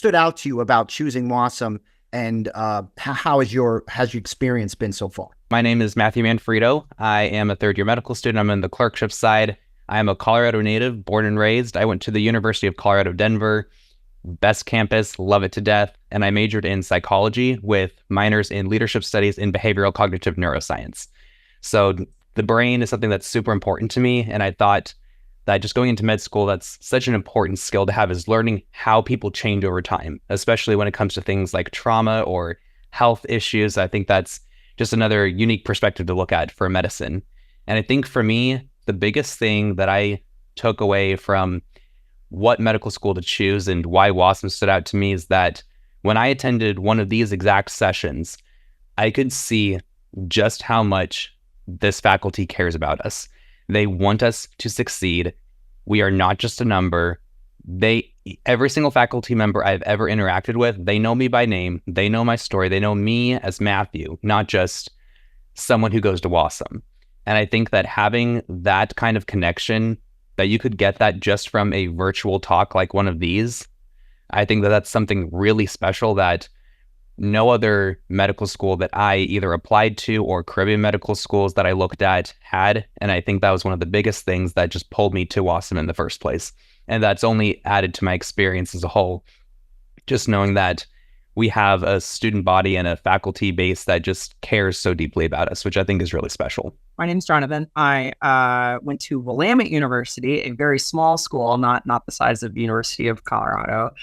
stood out to you about choosing WAUSM, and how has your experience been so far? My name is Matthew Manfredo. I am a third-year medical student. I'm in the clerkship side. I am a Colorado native, born and raised. I went to the University of Colorado, Denver. Best campus, love it to death. And I majored in psychology with minors in leadership studies in behavioral cognitive neuroscience. So the brain is something that's super important to me. And I thought that just going into med school, that's such an important skill to have, is learning how people change over time, especially when it comes to things like trauma or health issues. I think that's just another unique perspective to look at for medicine. And I think for me, the biggest thing that I took away from what medical school to choose and why WAUSM stood out to me is that when I attended one of these exact sessions, I could see just how much this faculty cares about us. They want us to succeed. We are not just a number. Every single faculty member I've ever interacted with, they know me by name. They know my story. They know me as Matthew, not just someone who goes to WAUSM. And I think that having that kind of connection, that you could get that just from a virtual talk like one of these, I think that that's something really special that no other medical school that I either applied to or Caribbean medical schools that I looked at had. And I think that was one of the biggest things that just pulled me to WAUSM in the first place. And that's only added to my experience as a whole. Just knowing that we have a student body and a faculty base that just cares so deeply about us, which I think is really special. My name's Jonathan. I went to Willamette University, a very small school, not the size of University of Colorado.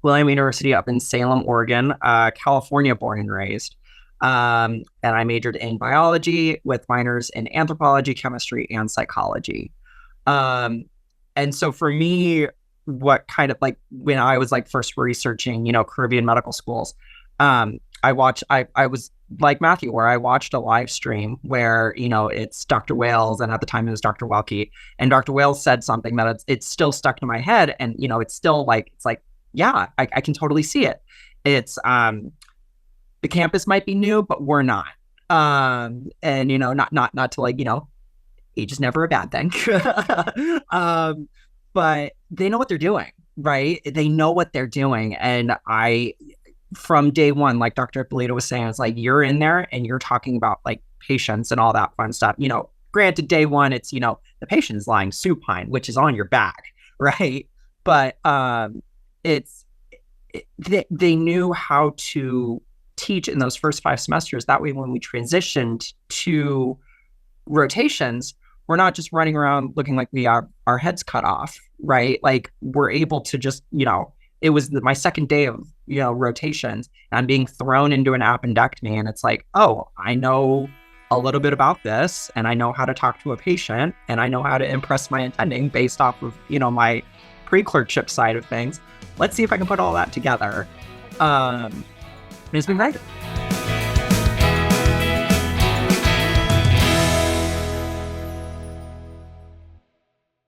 Willamette University up in Salem, Oregon, California, born and raised. And I majored in biology with minors in anthropology, chemistry, and psychology. And so for me, what kind of like when I was like first researching, Caribbean medical schools, I was like Matthew, where I watched a live stream where, it's Dr. Wales, and at the time it was Dr. Welke, and Dr. Wales said something that it's still stuck in my head. And, it's still like, yeah, I can totally see it. It's, the campus might be new, but we're not. And, not to like, age is never a bad thing. But they know what they're doing, right? They know what they're doing. And from day one, like Dr. Polito was saying, it's like, you're in there and you're talking about like patients and all that fun stuff. Granted, day one, it's, the patient is lying supine, which is on your back, right? But they knew how to teach in those first 5 semesters. That way, when we transitioned to rotations, we're not just running around looking like we have our heads cut off, right? Like we're able to just, it was my second day of, rotations, and I'm being thrown into an appendectomy, and it's like, oh, I know a little bit about this, and I know how to talk to a patient, and I know how to impress my attending based off of, my pre-clerkship side of things. Let's see if I can put all that together. It's been great.